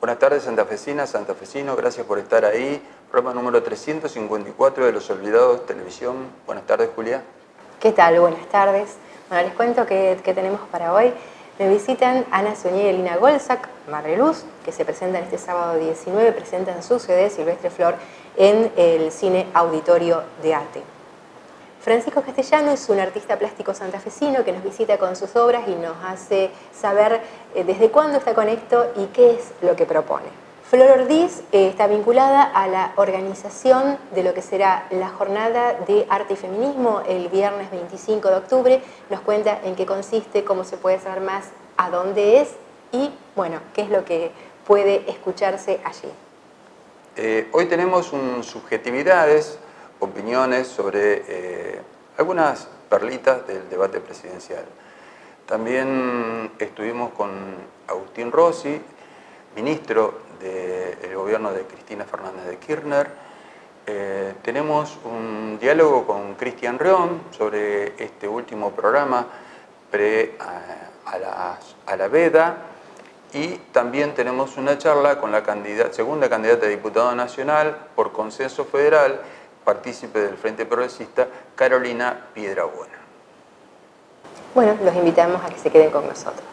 Buenas tardes, santafesinas, santafesinos, gracias por estar ahí. Programa número 354 de Los Olvidados Televisión. Buenas tardes, Julia. ¿Qué tal? Buenas tardes. Bueno, les cuento que tenemos para hoy. Me visitan Ana Suñé y Elina Golzak, Marreluz, que se presentan este sábado 19, presentan su CD Silvestre Flor en el Cine Auditorio de Ate. Francisco Castellano es un artista plástico santafesino que nos visita con sus obras y nos hace saber desde cuándo está con esto y qué es lo que propone. Flor Ordiz está vinculada a la organización de lo que será la Jornada de Arte y Feminismo el viernes 25 de octubre. Nos cuenta en qué consiste, cómo se puede saber más, a dónde es y, bueno, qué es lo que puede escucharse allí. Hoy tenemos subjetividades, opiniones sobre algunas perlitas del debate presidencial. También estuvimos con Agustín Rossi, ministro del gobierno de Cristina Fernández de Kirchner. Tenemos un diálogo con Cristian Rion sobre este último programa a la veda. Y también tenemos una charla con la segunda candidata a diputada nacional por consenso federal, partícipe del Frente Progresista, Carolina Piedrabuena. Bueno, los invitamos a que se queden con nosotros.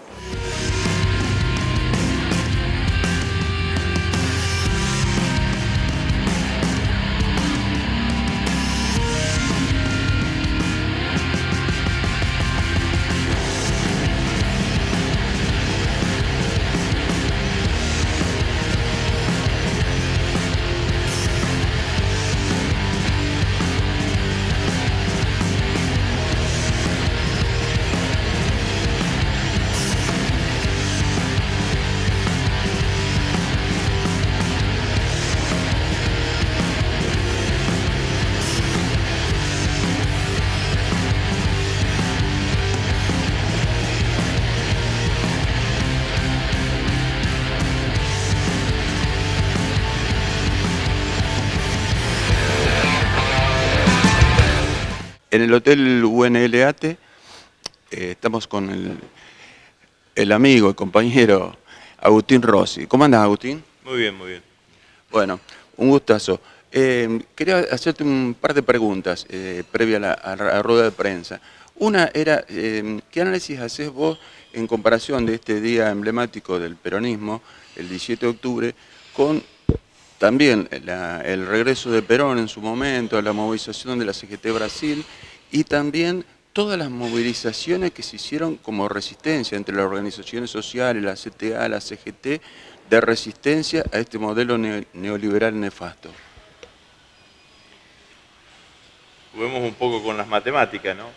En el Hotel UNL Ate estamos con el amigo, el compañero Agustín Rossi. ¿Cómo andás, Agustín? Muy bien, muy bien. Bueno, un gustazo. Quería hacerte un par de preguntas previa a la rueda de prensa. Una era, ¿qué análisis haces vos en comparación de este día emblemático del peronismo, el 17 de octubre, con también el regreso de Perón en su momento, la movilización de la CGT Brasil y también todas las movilizaciones que se hicieron como resistencia entre las organizaciones sociales, la CTA, la CGT, de resistencia a este modelo neoliberal nefasto? Juguemos un poco con las matemáticas, ¿no?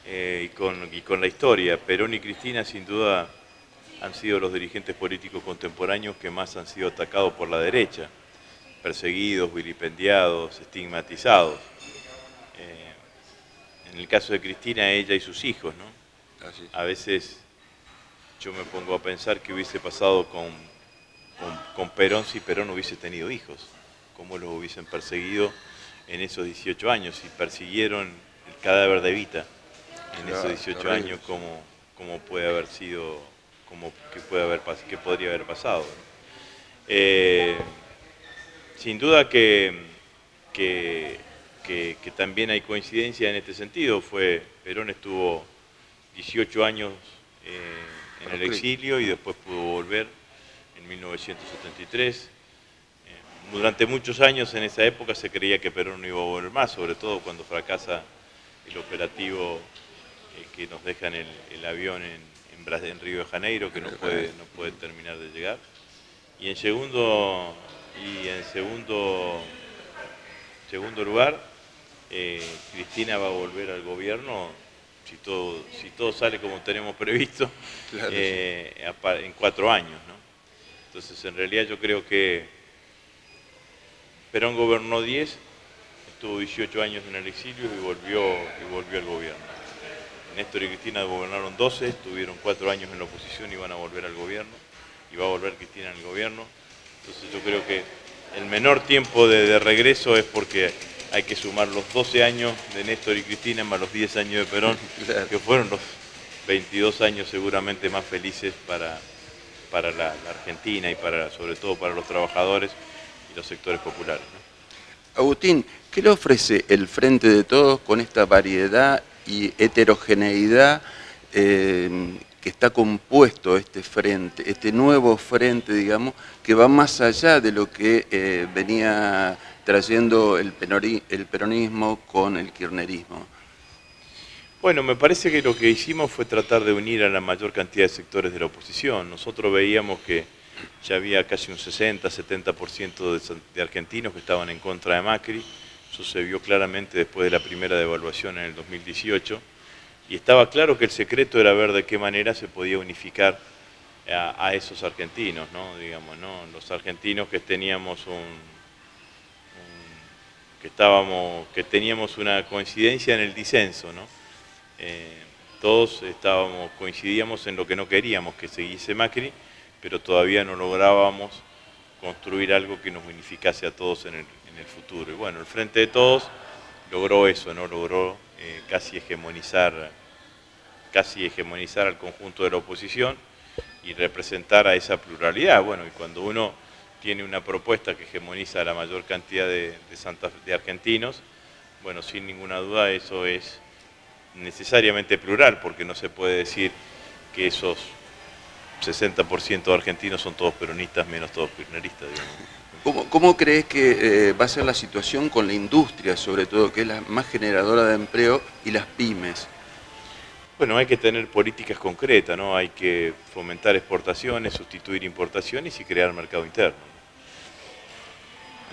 Y con la historia. Perón y Cristina sin duda han sido los dirigentes políticos contemporáneos que más han sido atacados por la derecha, perseguidos, vilipendiados, estigmatizados. En el caso de Cristina, ella y sus hijos, ¿no? A veces yo me pongo a pensar qué hubiese pasado con Perón si Perón hubiese tenido hijos, cómo los hubiesen perseguido en esos 18 años, si persiguieron el cadáver de Evita en esos 18 años, cómo puede haber sido, qué podría haber pasado, ¿no? Sin duda que también hay coincidencia en este sentido. Perón estuvo 18 años en el exilio y después pudo volver en 1973. Durante muchos años en esa época se creía que Perón no iba a volver más, sobre todo cuando fracasa el operativo que nos dejan el avión en Río de Janeiro, que no puede terminar de llegar. Y en segundo lugar, Cristina va a volver al gobierno, si todo sale como tenemos previsto, claro, en 4 años, ¿no? Entonces, en realidad yo creo que Perón gobernó 10, estuvo 18 años en el exilio y volvió al gobierno. Néstor y Cristina gobernaron 12, estuvieron 4 años en la oposición y van a volver al gobierno, y va a volver Cristina en el gobierno. Entonces yo creo que el menor tiempo de regreso es porque hay que sumar los 12 años de Néstor y Cristina más los 10 años de Perón, que fueron los 22 años seguramente más felices para para la Argentina y sobre todo para los trabajadores y los sectores populares, ¿no? Agustín, ¿qué le ofrece el Frente de Todos con esta variedad y heterogeneidad que está compuesto este frente, este nuevo frente, digamos, que va más allá de lo que venía trayendo el peronismo con el kirchnerismo? Bueno, me parece que lo que hicimos fue tratar de unir a la mayor cantidad de sectores de la oposición. Nosotros veíamos que ya había casi un 60-70% de argentinos que estaban en contra de Macri. Eso se vio claramente después de la primera devaluación en el 2018. Y estaba claro que el secreto era ver de qué manera se podía unificar a esos argentinos, ¿no? Digamos, ¿no? Los argentinos que teníamos que teníamos una coincidencia en el disenso, ¿no? Todos coincidíamos en lo que no queríamos, que siguiese Macri, pero todavía no lográbamos construir algo que nos unificase a todos en el futuro. Y bueno, el Frente de Todos logró eso, ¿no? Logró casi hegemonizar al conjunto de la oposición y representar a esa pluralidad. Bueno, y cuando uno tiene una propuesta que hegemoniza a la mayor cantidad de argentinos, bueno, sin ninguna duda eso es necesariamente plural, porque no se puede decir que esos 60% de argentinos son todos peronistas menos todos kirchneristas, digamos. ¿Cómo crees que va a ser la situación con la industria, sobre todo, que es la más generadora de empleo, y las pymes? Bueno, hay que tener políticas concretas, ¿no? Hay que fomentar exportaciones, sustituir importaciones y crear mercado interno.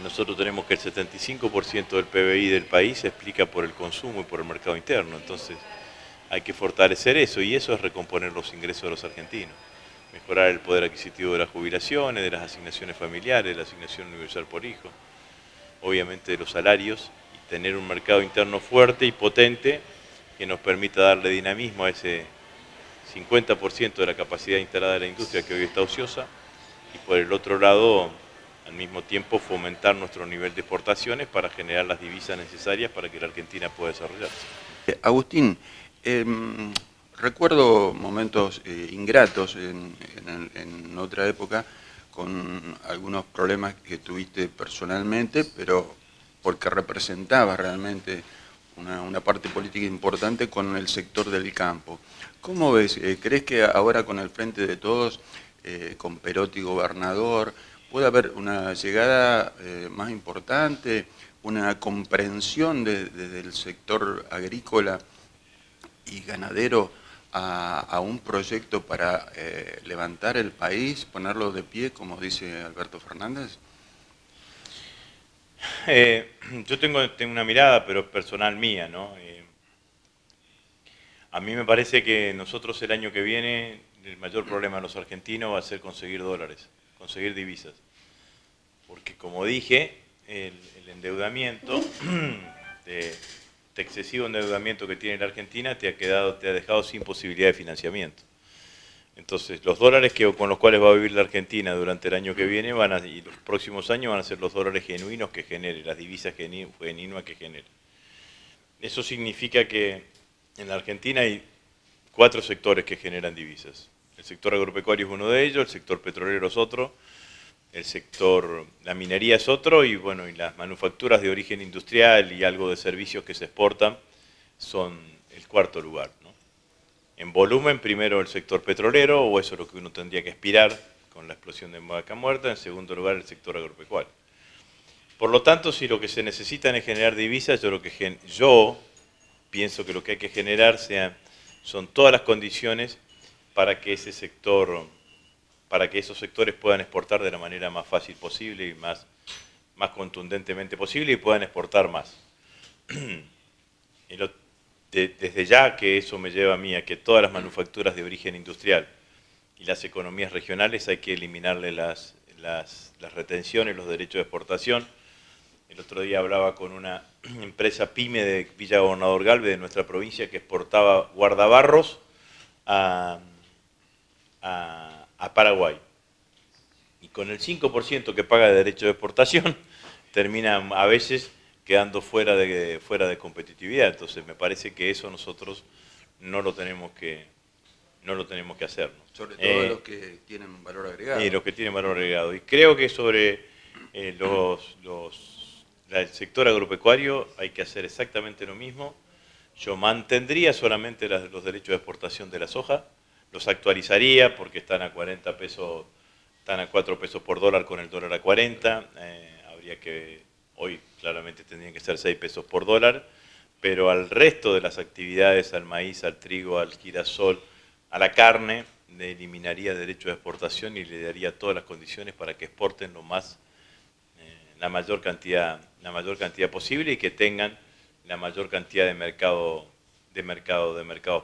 Nosotros tenemos que el 75% del PBI del país se explica por el consumo y por el mercado interno, entonces hay que fortalecer eso, y eso es recomponer los ingresos de los argentinos, mejorar el poder adquisitivo de las jubilaciones, de las asignaciones familiares, de la asignación universal por hijo, obviamente de los salarios, y tener un mercado interno fuerte y potente que nos permita darle dinamismo a ese 50% de la capacidad instalada de la industria que hoy está ociosa, y por el otro lado, al mismo tiempo, fomentar nuestro nivel de exportaciones para generar las divisas necesarias para que la Argentina pueda desarrollarse. Agustín, recuerdo momentos ingratos en otra época, con algunos problemas que tuviste personalmente, pero porque representabas realmente una parte política importante con el sector del campo. ¿Cómo ves? ¿Crees que ahora con el Frente de Todos, con Perotti gobernador, puede haber una llegada más importante, una comprensión del sector agrícola y ganadero a un proyecto para levantar el país, ponerlo de pie, como dice Alberto Fernández? Yo tengo una mirada, pero personal mía, ¿no? A mí me parece que nosotros el año que viene, el mayor problema de los argentinos va a ser conseguir dólares, conseguir divisas. Porque como dije, el endeudamiento, este excesivo endeudamiento que tiene la Argentina te ha dejado sin posibilidad de financiamiento. Entonces, los dólares con los cuales va a vivir la Argentina durante el año que viene y los próximos años van a ser los dólares genuinos que genere, las divisas genuinas que genere. Eso significa que en la Argentina hay 4 sectores que generan divisas. El sector agropecuario es uno de ellos, el sector petrolero es otro, la minería es otro, y bueno, y las manufacturas de origen industrial y algo de servicios que se exportan son el 4.º lugar, ¿no? En volumen, primero el sector petrolero, o eso es lo que uno tendría que aspirar con la explosión de Vaca Muerta. En segundo lugar, el sector agropecuario. Por lo tanto, si lo que se necesitan es generar divisas, yo pienso que lo que hay que generar son todas las condiciones para que esos sectores puedan exportar de la manera más fácil posible y más contundentemente posible, y puedan exportar más. Desde ya que eso me lleva a mí a que todas las manufacturas de origen industrial y las economías regionales hay que eliminarle las retenciones, los derechos de exportación. El otro día hablaba con una empresa pyme de Villa Gobernador Galvez, de nuestra provincia, que exportaba guardabarros a Paraguay. Y con el 5% que paga de derecho de exportación, termina a veces quedando fuera de competitividad. Entonces me parece que eso nosotros no lo tenemos que no lo tenemos que hacer, ¿no? Sobre todo los que tienen valor agregado. Y los que tienen valor agregado. Y creo que sobre el sector agropecuario hay que hacer exactamente lo mismo. Yo mantendría solamente los derechos de exportación de la soja, los actualizaría porque están a 40 pesos, están a 4 pesos por dólar con el dólar a 40, habría que, hoy claramente tendrían que ser 6 pesos por dólar, pero al resto de las actividades, al maíz, al trigo, al girasol, a la carne, le eliminaría derecho de exportación y le daría todas las condiciones para que exporten la mayor cantidad posible y que tengan la mayor cantidad de mercados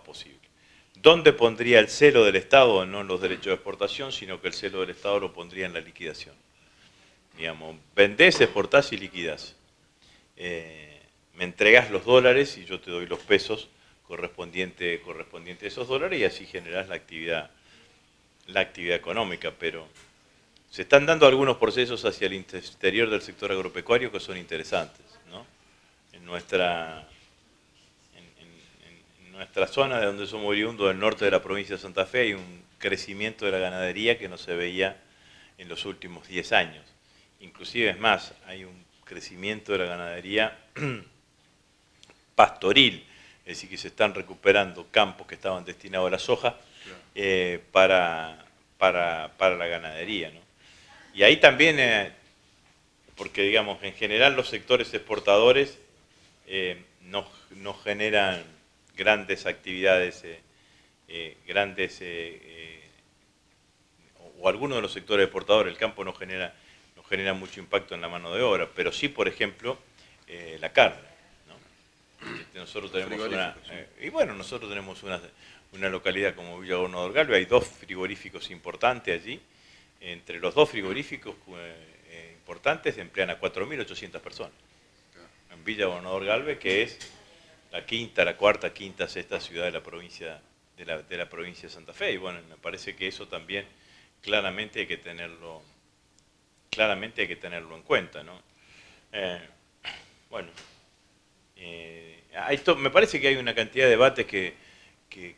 posible. ¿Dónde pondría el celo del Estado? No en los derechos de exportación, sino que el celo del Estado lo pondría en la liquidación. Digamos, vendés, exportás y liquidás. Me entregás los dólares y yo te doy los pesos correspondientes a esos dólares y así generás la actividad económica, pero se están dando algunos procesos hacia el interior del sector agropecuario que son interesantes, ¿no? En nuestra zona de donde somos oriundos, del norte de la provincia de Santa Fe, hay un crecimiento de la ganadería que no se veía en los últimos 10 años. Inclusive es más, hay un crecimiento de la ganadería pastoril, es decir, que se están recuperando campos que estaban destinados a la soja para la ganadería, ¿no? Y ahí también, porque digamos, en general los sectores exportadores no generan grandes actividades, o algunos de los sectores exportadores, el campo no genera mucho impacto en la mano de obra, pero sí, por ejemplo, la carne, ¿no? Nosotros tenemos nosotros tenemos una localidad como Villa Gobernador Galvez, hay 2 frigoríficos importantes allí. Entre los 2 frigoríficos importantes emplean a 4.800 personas. En Villa Gobernador Galvez, que es la cuarta, quinta, sexta ciudad de la provincia de Santa Fe. Y bueno, me parece que eso también claramente hay que tenerlo en cuenta, ¿no? Me parece que hay una cantidad de debates que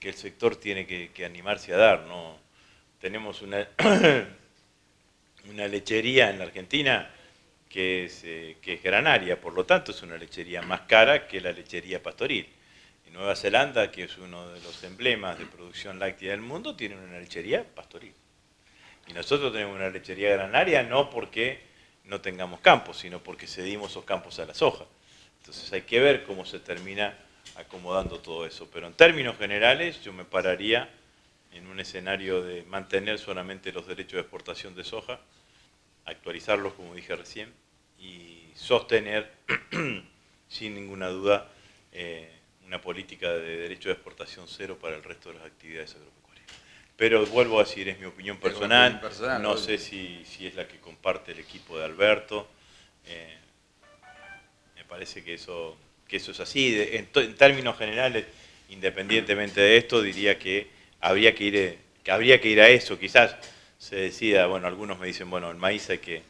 el sector tiene que animarse a dar, ¿no? Tenemos una lechería en la Argentina que es granaria, por lo tanto es una lechería más cara que la lechería pastoril. En Nueva Zelanda, que es uno de los emblemas de producción láctea del mundo, tienen una lechería pastoril. Y nosotros tenemos una lechería granaria no porque no tengamos campos, sino porque cedimos esos campos a la soja. Entonces hay que ver cómo se termina acomodando todo eso. Pero en términos generales yo me pararía en un escenario de mantener solamente los derechos de exportación de soja, actualizarlos como dije recién, y sostener sin ninguna duda una política de derecho de exportación cero para el resto de las actividades agropecuarias. Pero vuelvo a decir, es mi opinión personal, no sé si es la que comparte el equipo de Alberto, me parece que eso es así. En términos generales, independientemente de esto, diría que habría que ir a eso. Quizás se decida, bueno, algunos me dicen, bueno, el maíz hay que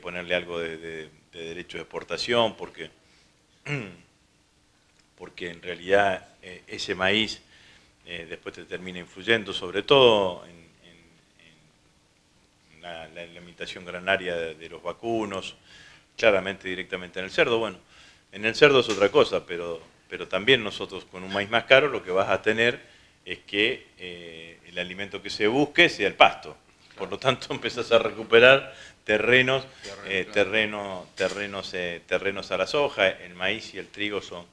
ponerle algo de derecho de exportación porque en realidad ese maíz después te termina influyendo, sobre todo en la alimentación granaria de los vacunos, claramente directamente en el cerdo. Bueno, en el cerdo es otra cosa, pero también nosotros con un maíz más caro lo que vas a tener es que el alimento que se busque sea el pasto. Por lo tanto empezás a recuperar terrenos a la soja. El maíz y el trigo son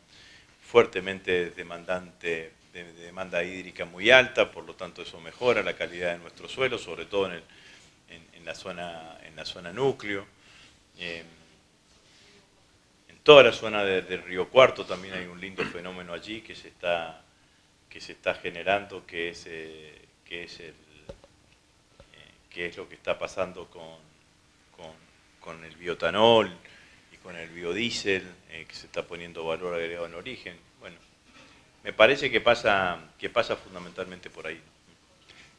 fuertemente demandantes de demanda hídrica muy alta, por lo tanto eso mejora la calidad de nuestro suelo, sobre todo en la zona núcleo. En toda la zona del Río Cuarto también hay un lindo fenómeno allí que se está generando, que es lo que está pasando con el biotanol y con el biodiesel, que se está poniendo valor agregado en origen. Bueno, me parece que pasa fundamentalmente por ahí.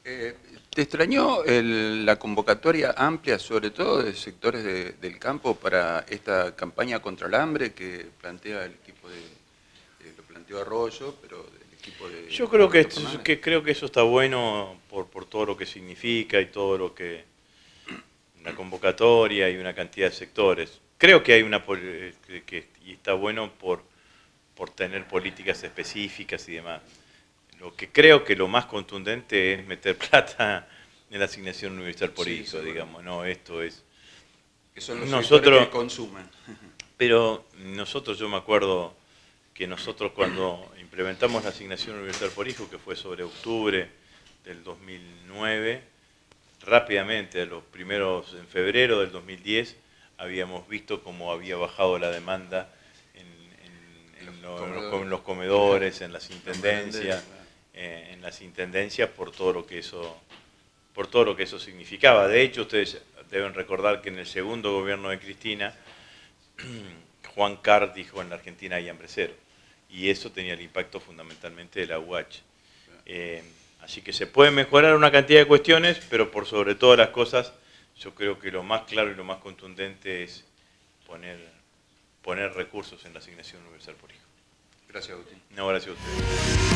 ¿Te extrañó la convocatoria amplia, sobre todo de sectores del campo, para esta campaña contra el hambre que plantea el equipo lo planteó Arroyo, pero del tipo de... Yo creo que eso está bueno por todo lo que significa y todo lo que... una convocatoria y una cantidad de sectores. Creo que hay y está bueno por tener políticas específicas y demás. Lo que creo que lo más contundente es meter plata en la asignación universal por hijo, digamos, no, esto es... Que son los sectores que consumen. Pero yo me acuerdo que nosotros cuando implementamos la asignación universal por hijo, que fue sobre octubre del 2009, rápidamente, en febrero del 2010, habíamos visto cómo había bajado la demanda en los comedores, en las intendencias, por todo lo que eso significaba. De hecho, ustedes deben recordar que en el segundo gobierno de Cristina, Juan Carr dijo: en la Argentina hay hambre cero. Y eso tenía el impacto fundamentalmente de la UH. Así que se puede mejorar una cantidad de cuestiones, pero por sobre todas las cosas, yo creo que lo más claro y lo más contundente es poner recursos en la asignación universal por hijo. Gracias, Agustín. No, gracias a ustedes.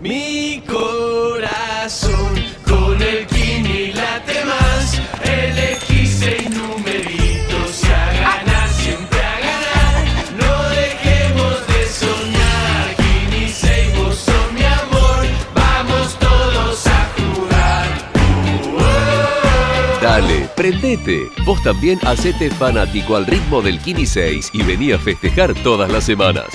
Mi corazón con el Kini late más. Elegí 6 numeritos y a ganar, siempre a ganar. No dejemos de soñar. Kini 6, vos sos mi amor. Vamos todos a jugar. Dale, prendete. Vos también hacete fanático al ritmo del Kini 6 y vení a festejar todas las semanas.